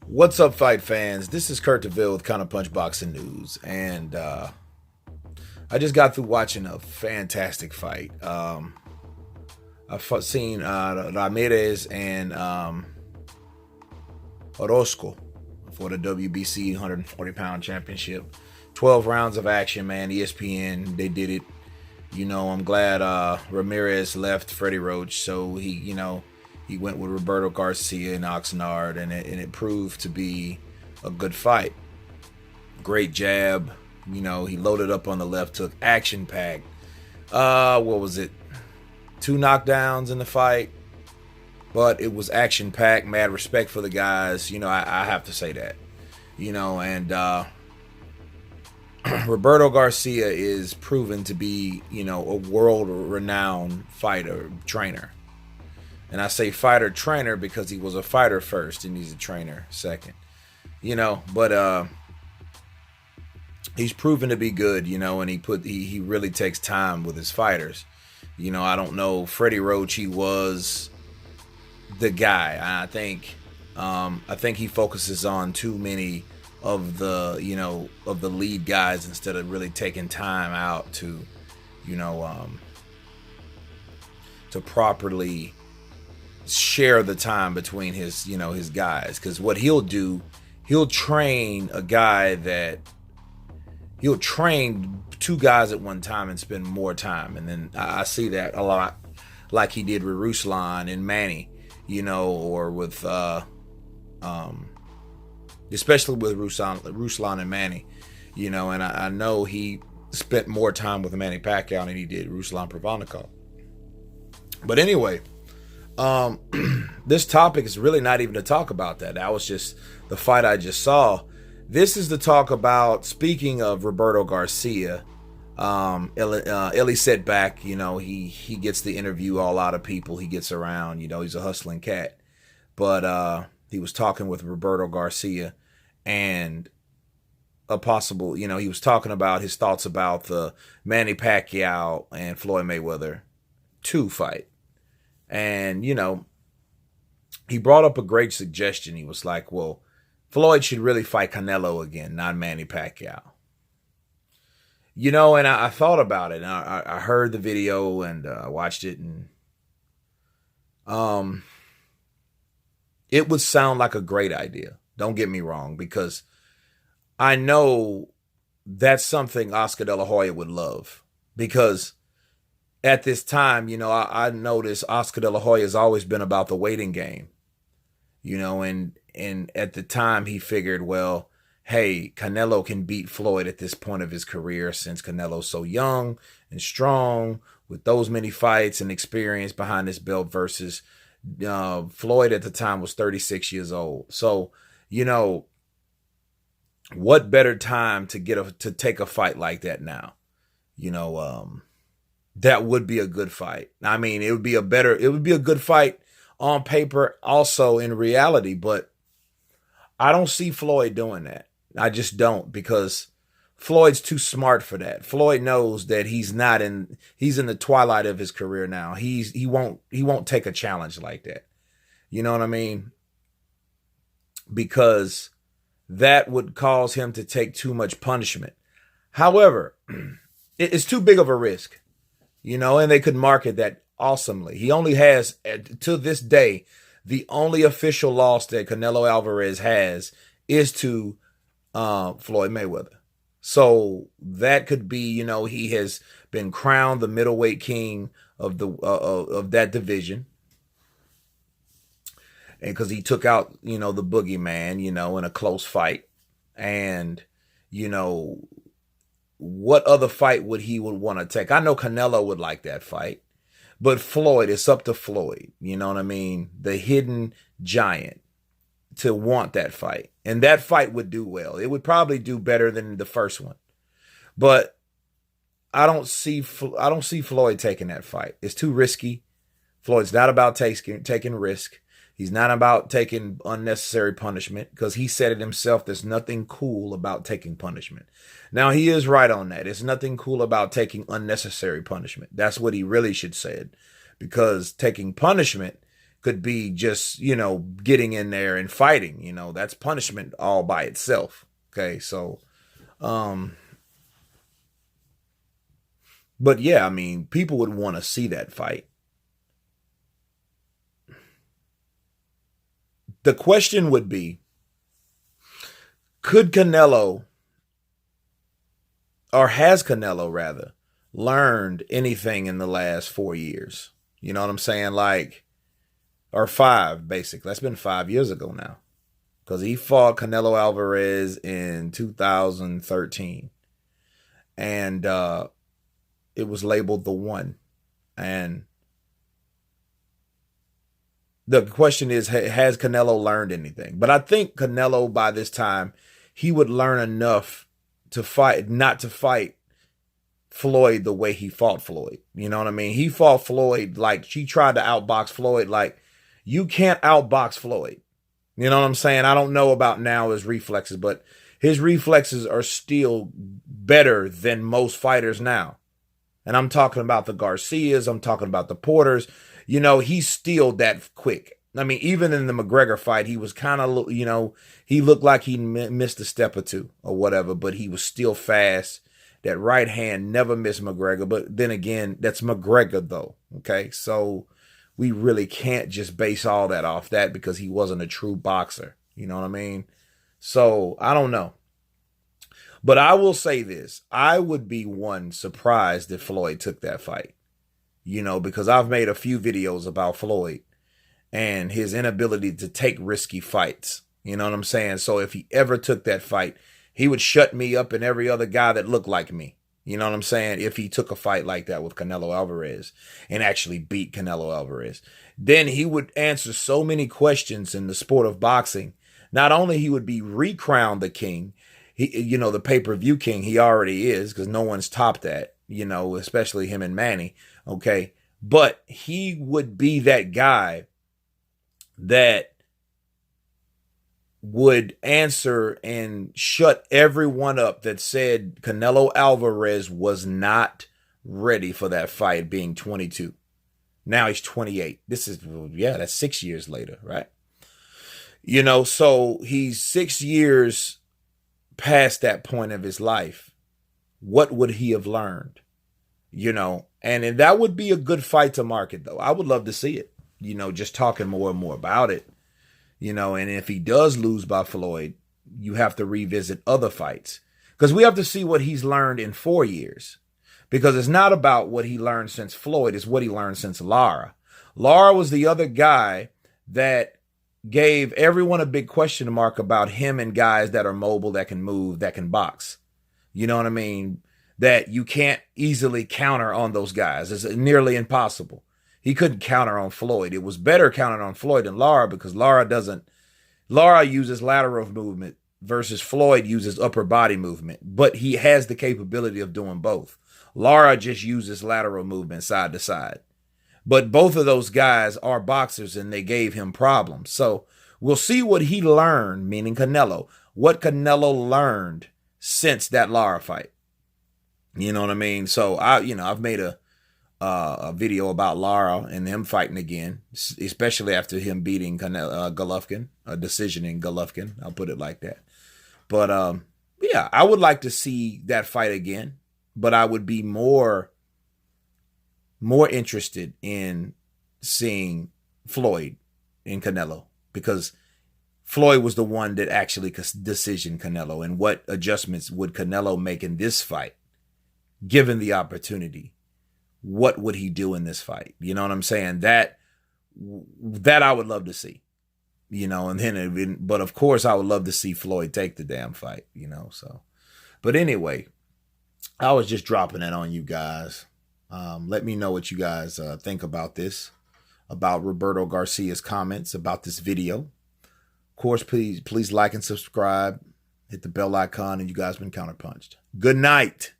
What's up, fight fans? This is Kurt DeVille with Counter Punch Boxing News, and I just got through watching a fantastic fight. I've seen Ramirez and Orozco for the WBC 140-pound championship. 12 rounds of action, man. ESPN, they did it. I'm glad Ramirez left Freddie Roach, so he went with Roberto Garcia and Oxnard, and it proved to be a good fight. Great jab. He loaded up on the left, took action packed. What was it? 2 knockdowns in the fight, but it was action packed. Mad respect for the guys. I have to say that. And Roberto Garcia is proven to be, a world renowned fighter, trainer. And I say fighter trainer because he was a fighter first and he's a trainer second. But he's proven to be good, and he really takes time with his fighters. I don't know, Freddie Roach, he was the guy. I think he focuses on too many of the lead guys instead of really taking time out to properly share the time between his guys. Because what he'll do, he'll train 2 guys at one time and spend more time. And then I see that a lot, like he did with Ruslan and Manny, or with especially with Ruslan and Manny, and I know he spent more time with Manny Pacquiao than he did Ruslan Provodnikov. But anyway, this topic is really not even to talk about that. That was just the fight I just saw. This is to talk about, speaking of Roberto Garcia, Ellie said back, he gets to interview a lot of people. He gets around, he's a hustling cat. But he was talking with Roberto Garcia and a possible, he was talking about his thoughts about the Manny Pacquiao and Floyd Mayweather 2 fight. And, he brought up a great suggestion. He was like, well, Floyd should really fight Canelo again, not Manny Pacquiao. And I thought about it. And I heard the video and I watched it. And it would sound like a great idea. Don't get me wrong, because I know that's something Oscar De La Hoya would love. Because at this time, I noticed Oscar De La Hoya has always been about the waiting game, and at the time he figured, well, hey, Canelo can beat Floyd at this point of his career since Canelo's so young and strong with those many fights and experience behind his belt versus Floyd at the time was 36 years old. So, what better time to take a fight like that now? That would be a good fight. I mean, it would be a good fight on paper, also in reality, but I don't see Floyd doing that. I just don't, because Floyd's too smart for that. Floyd knows that he's in the twilight of his career now. He won't take a challenge like that. You know what I mean? Because that would cause him to take too much punishment. However, it's too big of a risk. And they could market that awesomely. He only has, to this day, the only official loss that Canelo Alvarez has is to Floyd Mayweather. So that could be, he has been crowned the middleweight king of of that division, and because he took out, the boogeyman, in a close fight, and what other fight would want to take? I know Canelo would like that fight, but Floyd, it's up to Floyd. You know what I mean? The hidden giant, to want that fight. And that fight would do well. It would probably do better than the first one. But I don't see Floyd taking that fight. It's too risky. Floyd's not about taking risk. He's not about taking unnecessary punishment, because he said it himself. There's nothing cool about taking punishment. Now, he is right on that. There's nothing cool about taking unnecessary punishment. That's what he really should say, because taking punishment could be just, getting in there and fighting. That's punishment all by itself. Okay, so, but yeah, I mean, people would want to see that fight. The question would be, could Canelo, or has Canelo rather, learned anything in the last 4 years? You know what I'm saying? Or 5, basically. That's been 5 years ago now. Because he fought Canelo Alvarez in 2013. And it was labeled the one. And the question is, has Canelo learned anything? But I think Canelo, by this time, he would learn enough to fight, not to fight Floyd the way he fought Floyd. You know what I mean? He fought Floyd like he tried to outbox Floyd. Like, you can't outbox Floyd. You know what I'm saying? I don't know about now his reflexes, but his reflexes are still better than most fighters now. And I'm talking about the Garcias. I'm talking about the Porters. He's still that quick. I mean, even in the McGregor fight, he was kind of, he looked like he missed a step or two or whatever, but he was still fast. That right hand never missed McGregor. But then again, that's McGregor, though. Okay, so we really can't just base all that off that because he wasn't a true boxer. You know what I mean? So I don't know. But I will say this. I would be surprised if Floyd took that fight. Because I've made a few videos about Floyd and his inability to take risky fights. You know what I'm saying? So if he ever took that fight, he would shut me up and every other guy that looked like me. You know what I'm saying? If he took a fight like that with Canelo Alvarez and actually beat Canelo Alvarez, then he would answer so many questions in the sport of boxing. Not only he would be recrowned the king, the pay-per-view king, he already is, because no one's topped that, especially him and Manny. Okay. But he would be that guy that would answer and shut everyone up that said Canelo Alvarez was not ready for that fight, being 22. Now he's 28. That's 6 years later, right? So he's 6 years past that point of his life. What would he have learned? And that would be a good fight to market, though. I would love to see it, just talking more and more about it. And if he does lose by Floyd, you have to revisit other fights. Because we have to see what he's learned in 4 years. Because it's not about what he learned since Floyd, it's what he learned since Lara. Lara was the other guy that gave everyone a big question mark about him and guys that are mobile, that can move, that can box. You know what I mean? That you can't easily counter on those guys. It's nearly impossible. He couldn't counter on Floyd. It was better counting on Floyd than Lara because Lara uses lateral movement versus Floyd uses upper body movement. But he has the capability of doing both. Lara just uses lateral movement side to side. But both of those guys are boxers and they gave him problems. So we'll see what he learned, meaning Canelo, what Canelo learned since that Lara fight. You know what I mean? So I've made a video about Lara and him fighting again, especially after him beating Golovkin, a decision in Golovkin. I'll put it like that. But I would like to see that fight again, but I would be more interested in seeing Floyd in Canelo because Floyd was the one that actually decisioned Canelo. And what adjustments would Canelo make in this fight, given the opportunity? What would he do in this fight? You know what I'm saying? That I would love to see, and then, but of course I would love to see Floyd take the damn fight, so, but anyway, I was just dropping that on you guys. Let me know what you guys think about this, about Roberto Garcia's comments about this video. Of course, please like and subscribe, hit the bell icon, and you guys been counterpunched. Good night.